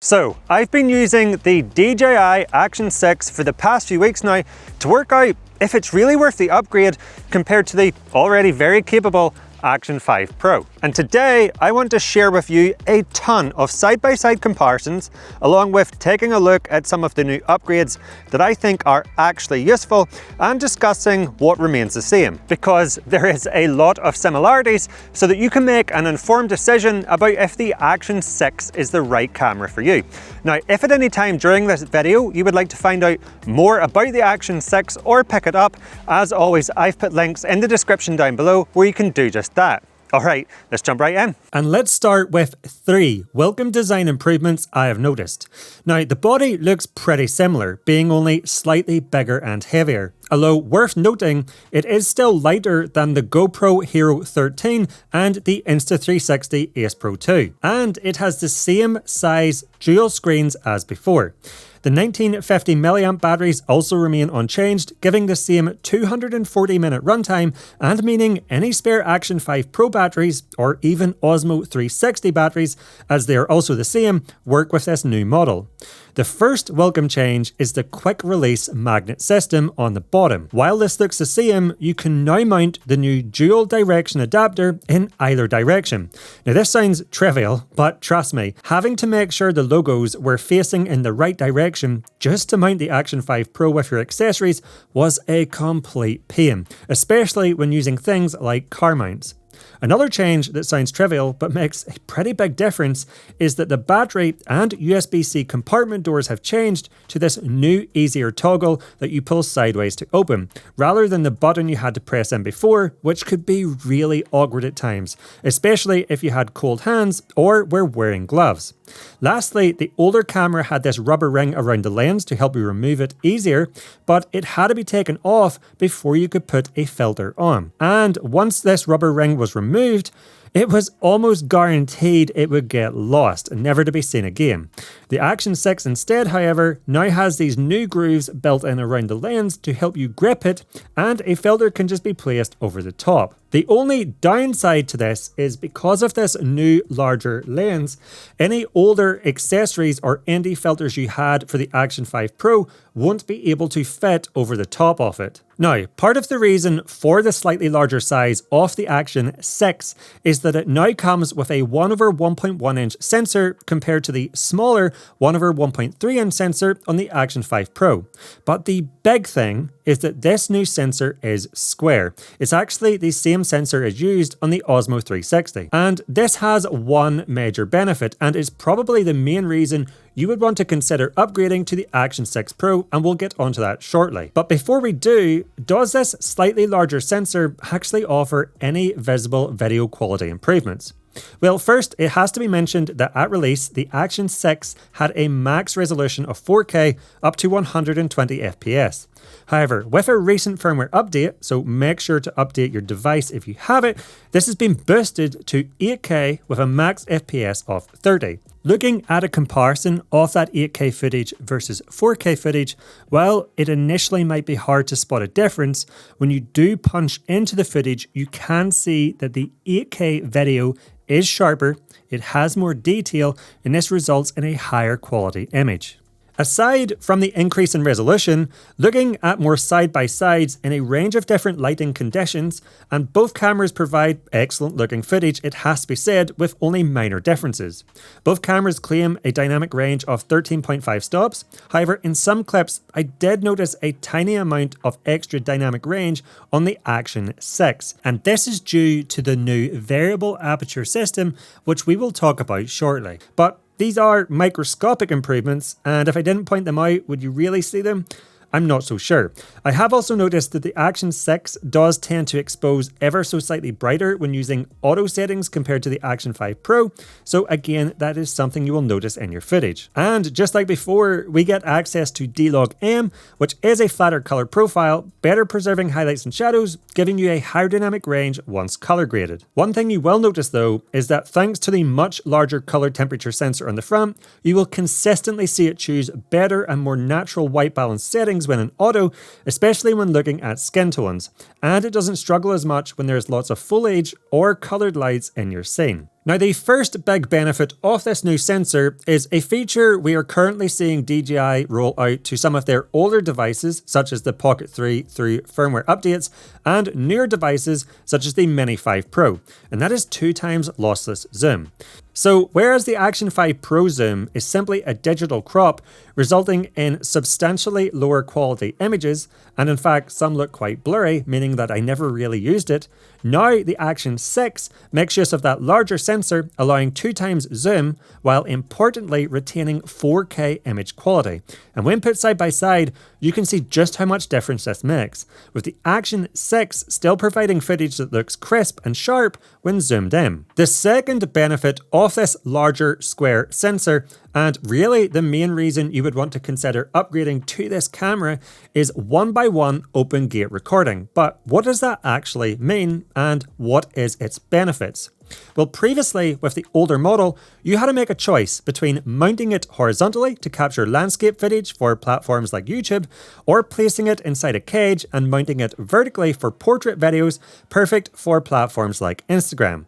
So, I've been using the DJI Action 6 for the past few weeks now to work out if it's really worth the upgrade compared to the already very capable Action 5 Pro. And today I want to share with you a ton of side-by-side comparisons, along with taking a look at some of the new upgrades that I think are actually useful and discussing what remains the same, because there is a lot of similarities so that you can make an informed decision about if the Action 6 is the right camera for you. Now, if at any time during this video you would like to find out more about the Action 6 or pick it up, as always, I've put links in the description down below where you can do just that. Alright, let's jump right in. And let's start with 3 welcome design improvements I have noticed. Now, the body looks pretty similar, being only slightly bigger and heavier. Although worth noting, it is still lighter than the GoPro Hero 13 and the Insta360 Ace Pro 2. And it has the same size dual screens as before. The 1950 mAh batteries also remain unchanged, giving the same 240-minute runtime and meaning any spare Action 5 Pro batteries or even Osmo 360 batteries, as they are also the same, work with this new model. The first welcome change is the quick release magnet system on the bottom. While this looks the same, you can now mount the new dual direction adapter in either direction. Now, this sounds trivial, but trust me, having to make sure the logos were facing in the right direction just to mount the Action 5 Pro with your accessories was a complete pain, especially when using things like car mounts. Another change that sounds trivial but makes a pretty big difference is that the battery and USB-C compartment doors have changed to this new easier toggle that you pull sideways to open, rather than the button you had to press in before, which could be really awkward at times, especially if you had cold hands or were wearing gloves. Lastly, the older camera had this rubber ring around the lens to help you remove it easier, but it had to be taken off before you could put a filter on. And once this rubber ring was removed, it was almost guaranteed it would get lost and never to be seen again. The Action 6 instead, however, now has these new grooves built in around the lens to help you grip it, and a filter can just be placed over the top. The only downside to this is because of this new larger lens, any older accessories or ND filters you had for the Action 5 Pro won't be able to fit over the top of it. Now, part of the reason for the slightly larger size of the Action 6 is that it now comes with a 1/1.1 inch sensor compared to the smaller 1/1.3 inch sensor on the Action 5 Pro. But the big thing is that this new sensor is square. It's actually the same sensor as used on the Osmo 360. And this has one major benefit, and is probably the main reason you would want to consider upgrading to the Action 6 Pro, and we'll get onto that shortly. But before we do, does this slightly larger sensor actually offer any visible video quality improvements? Well, first, it has to be mentioned that at release, the Action 6 had a max resolution of 4K up to 120 FPS. However, with a recent firmware update, so make sure to update your device if you have it, this has been boosted to 8K with a max FPS of 30. Looking at a comparison of that 8K footage versus 4K footage, while it initially might be hard to spot a difference, when you do punch into the footage, you can see that the 8K video is sharper, it has more detail, and this results in a higher quality image. Aside from the increase in resolution, looking at more side-by-sides in a range of different lighting conditions, and both cameras provide excellent looking footage, it has to be said, with only minor differences. Both cameras claim a dynamic range of 13.5 stops, however in some clips I did notice a tiny amount of extra dynamic range on the Action 6, and this is due to the new variable aperture system, which we will talk about shortly. But these are microscopic improvements, and if I didn't point them out, would you really see them? I'm not so sure. I have also noticed that the Action 6 does tend to expose ever so slightly brighter when using auto settings compared to the Action 5 Pro, so again, that is something you will notice in your footage. And just like before, we get access to D-Log M, which is a flatter color profile, better preserving highlights and shadows, giving you a higher dynamic range once color graded. One thing you will notice though, is that thanks to the much larger color temperature sensor on the front, you will consistently see it choose better and more natural white balance settings when in auto, especially when looking at skin tones, and it doesn't struggle as much when there's lots of foliage or coloured lights in your scene. Now, the first big benefit of this new sensor is a feature we are currently seeing DJI roll out to some of their older devices, such as the Pocket 3 through firmware updates, and newer devices such as the Mini 5 Pro, and that is 2x lossless zoom. So whereas the Action 5 Pro zoom is simply a digital crop, resulting in substantially lower quality images, and in fact some look quite blurry, meaning that I never really used it, now the Action 6 makes use of that larger sensor, allowing 2x zoom, while importantly retaining 4K image quality. And when put side by side, you can see just how much difference this makes, with the Action 6 still providing footage that looks crisp and sharp when zoomed in. The second benefit of this larger square sensor, and really the main reason you would want to consider upgrading to this camera, is 1x1 open gate recording. But what does that actually mean, and what is its benefits? Well, previously with the older model, you had to make a choice between mounting it horizontally to capture landscape footage for platforms like YouTube, or placing it inside a cage and mounting it vertically for portrait videos, perfect for platforms like Instagram.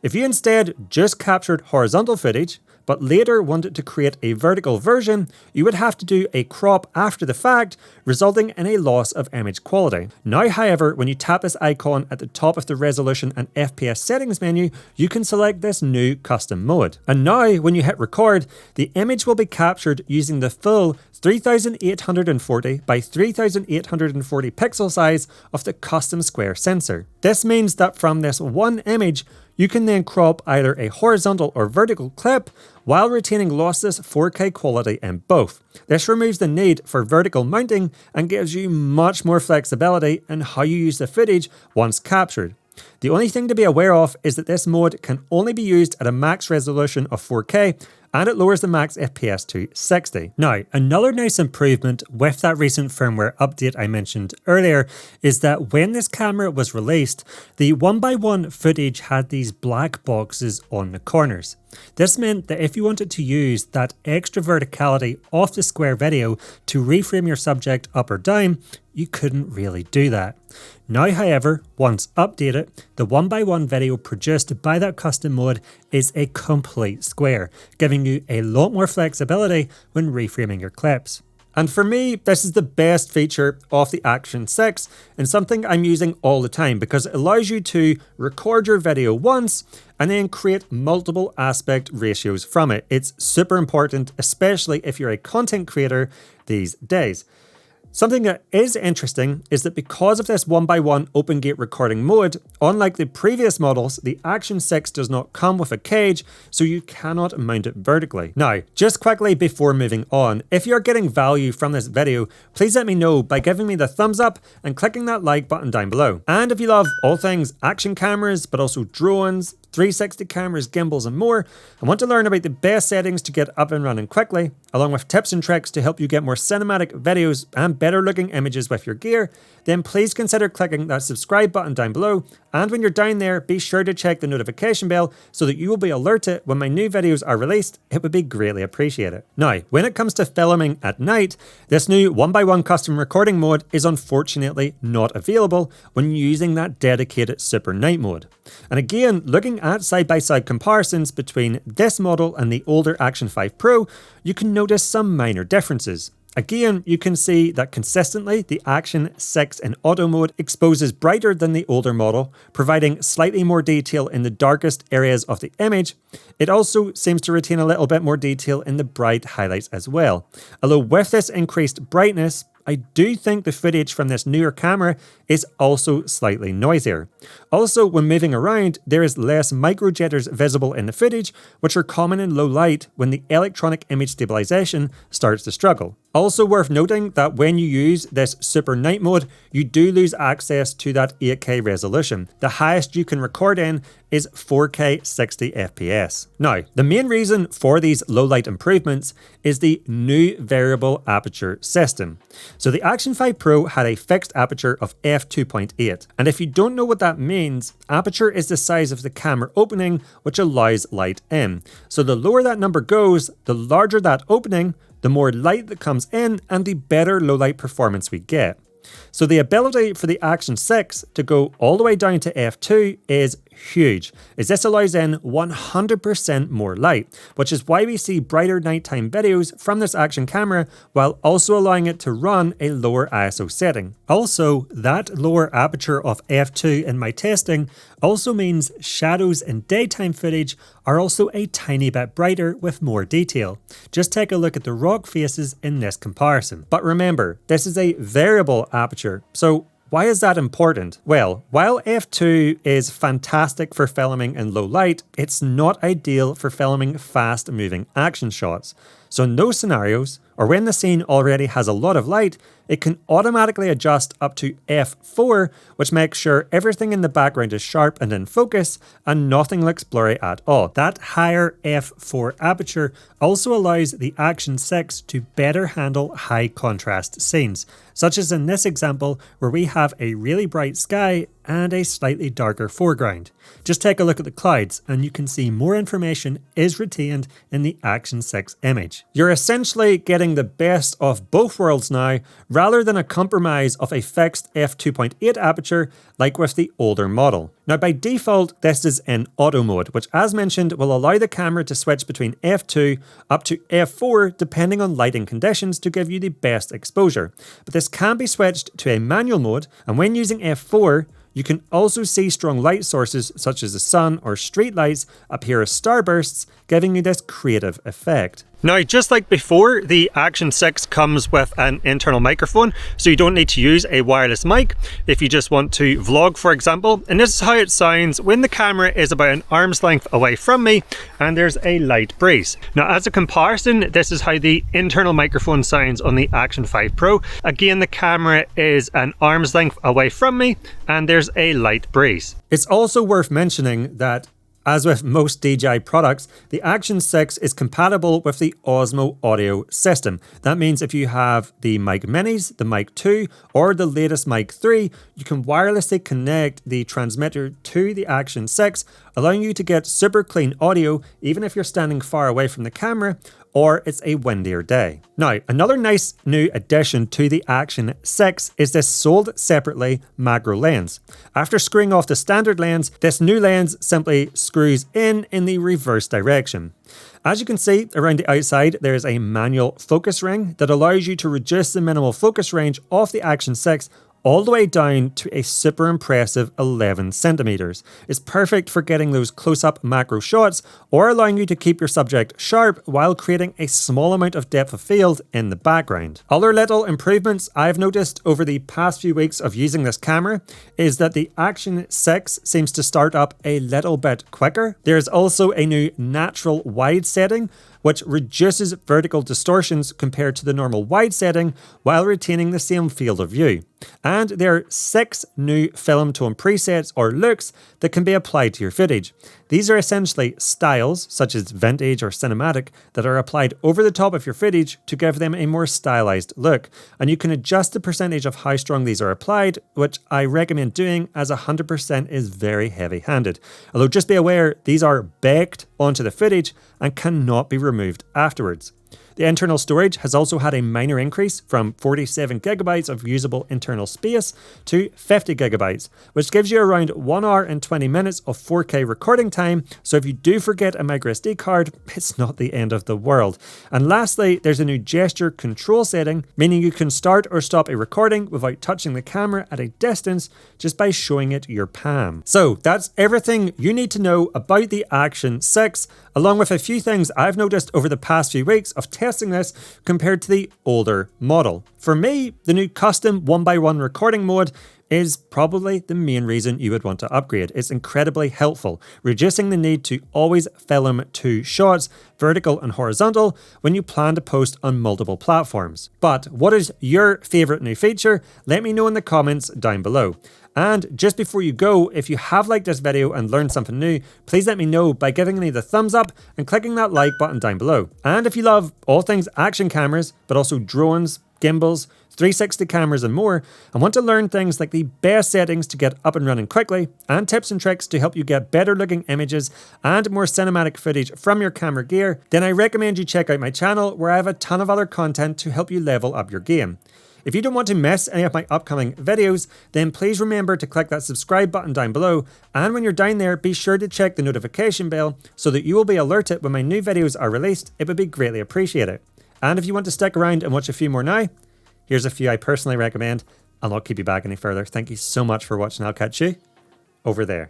If you instead just captured horizontal footage, but later wanted to create a vertical version, you would have to do a crop after the fact, resulting in a loss of image quality. Now, however, when you tap this icon at the top of the resolution and FPS settings menu, you can select this new custom mode. And now, when you hit record, the image will be captured using the full 3840 by 3840 pixel size of the custom square sensor. This means that from this one image, you can then crop either a horizontal or vertical clip while retaining lossless 4K quality in both. This removes the need for vertical mounting and gives you much more flexibility in how you use the footage once captured. The only thing to be aware of is that this mode can only be used at a max resolution of 4K, and it lowers the max FPS to 60. Now, another nice improvement with that recent firmware update I mentioned earlier is that when this camera was released, the 1x1 footage had these black boxes on the corners. This meant that if you wanted to use that extra verticality of the square video to reframe your subject up or down, you couldn't really do that. Now, however, once updated, the 1x1 video produced by that custom mode is a complete square, giving you a lot more flexibility when reframing your clips. And for me, this is the best feature of the Action 6 and something I'm using all the time because it allows you to record your video once and then create multiple aspect ratios from it. It's super important, especially if you're a content creator these days. Something that is interesting is that because of this 1x1 open gate recording mode, unlike the previous models, the Action 6 does not come with a cage, so you cannot mount it vertically. Now, just quickly before moving on, if you're getting value from this video, please let me know by giving me the thumbs up and clicking that like button down below. And if you love all things action cameras, but also drones, 360 cameras, gimbals and more, and want to learn about the best settings to get up and running quickly, along with tips and tricks to help you get more cinematic videos and better looking images with your gear, then please consider clicking that subscribe button down below. And when you're down there, be sure to check the notification bell so that you will be alerted when my new videos are released. It would be greatly appreciated. Now, when it comes to filming at night, this new 1x1 custom recording mode is unfortunately not available when using that dedicated super night mode. And again, looking at side-by-side comparisons between this model and the older Action 5 Pro, you can notice some minor differences. Again, you can see that consistently the Action 6 in auto mode exposes brighter than the older model, providing slightly more detail in the darkest areas of the image. It also seems to retain a little bit more detail in the bright highlights as well. Although with this increased brightness, I do think the footage from this newer camera is also slightly noisier. Also, when moving around, there is less micro jitters visible in the footage, which are common in low light when the electronic image stabilization starts to struggle. Also worth noting that when you use this super night mode, you do lose access to that 8K resolution. The highest you can record in is 4K 60 FPS. Now, the main reason for these low light improvements is the new variable aperture system. So the Action 5 Pro had a fixed aperture of f2.8, and if you don't know what that means, aperture is the size of the camera opening which allows light in. So the lower that number goes, the larger that opening, the more light that comes in, and the better low light performance we get. So the ability for the Action 6 to go all the way down to f2 is huge, as this allows in 100% more light, which is why we see brighter nighttime videos from this action camera while also allowing it to run a lower ISO setting. Also, that lower aperture of f2 in my testing also means shadows in daytime footage are also a tiny bit brighter with more detail. Just take a look at the rock faces in this comparison. But remember, this is a variable aperture, so why is that important? Well, while f2 is fantastic for filming in low light, it's not ideal for filming fast moving action shots. So in those scenarios, or when the scene already has a lot of light, it can automatically adjust up to f4, which makes sure everything in the background is sharp and in focus, and nothing looks blurry at all. That higher f4 aperture also allows the Action 6 to better handle high contrast scenes, such as in this example where we have a really bright sky and a slightly darker foreground. Just take a look at the clouds and you can see more information is retained in the Action 6 image. You're essentially getting the best of both worlds now, rather than a compromise of a fixed f2.8 aperture like with the older model. Now by default, this is in auto mode, which as mentioned will allow the camera to switch between f2 up to f4 depending on lighting conditions to give you the best exposure. But this can be switched to a manual mode, and when using f4, you can also see strong light sources such as the sun or street lights appear as starbursts, giving you this creative effect. Now, just like before, the Action 6 comes with an internal microphone, so you don't need to use a wireless mic if you just want to vlog, for example. And this is how it sounds when the camera is about an arm's length away from me and there's a light breeze. Now, as a comparison, this is how the internal microphone sounds on the Action 5 Pro. Again, the camera is an arm's length away from me and there's a light breeze. It's also worth mentioning that as with most DJI products, the Action 6 is compatible with the Osmo audio system. That means if you have the Mic Minis, the Mic 2, or the latest Mic 3, you can wirelessly connect the transmitter to the Action 6, allowing you to get super clean audio even if you're standing far away from the camera or it's a windier day. Now, another nice new addition to the Action 6 is this sold separately macro lens. After screwing off the standard lens, this new lens simply screws in the reverse direction. As you can see around the outside, there is a manual focus ring that allows you to reduce the minimal focus range of the Action 6 all the way down to a super impressive 11 centimeters. It's perfect for getting those close-up macro shots or allowing you to keep your subject sharp while creating a small amount of depth of field in the background. Other little improvements I've noticed over the past few weeks of using this camera is that the Action 6 seems to start up a little bit quicker. There's also a new natural wide setting which reduces vertical distortions compared to the normal wide setting while retaining the same field of view. And there are 6 new film tone presets or looks that can be applied to your footage. These are essentially styles, such as vintage or cinematic, that are applied over the top of your footage to give them a more stylized look. And you can adjust the percentage of how strong these are applied, which I recommend doing as 100% is very heavy-handed. Although just be aware, these are baked onto the footage and cannot be removed afterwards. The internal storage has also had a minor increase from 47 gigabytes of usable internal space to 50 gigabytes, which gives you around 1 hour and 20 minutes of 4K recording time. So if you do forget a microSD card, it's not the end of the world. And lastly, there's a new gesture control setting, meaning you can start or stop a recording without touching the camera at a distance just by showing it your palm. So that's everything you need to know about the Action 6, along with a few things I've noticed over the past few weeks of testing this compared to the older model. For me, the new custom 1x1 recording mode is probably the main reason you would want to upgrade. It's incredibly helpful, reducing the need to always film 2 shots, vertical and horizontal, when you plan to post on multiple platforms. But what is your favorite new feature? Let me know in the comments down below. And just before you go, if you have liked this video and learned something new, please let me know by giving me the thumbs up and clicking that like button down below. And if you love all things action cameras, but also drones, gimbals, 360 cameras and more, and want to learn things like the best settings to get up and running quickly, and tips and tricks to help you get better looking images and more cinematic footage from your camera gear, then I recommend you check out my channel where I have a ton of other content to help you level up your game. If you don't want to miss any of my upcoming videos, then please remember to click that subscribe button down below, and when you're down there, be sure to check the notification bell so that you will be alerted when my new videos are released. It would be greatly appreciated. And if you want to stick around and watch a few more now, here's a few I personally recommend. I'll not keep you back any further. Thank you so much for watching. I'll catch you over there.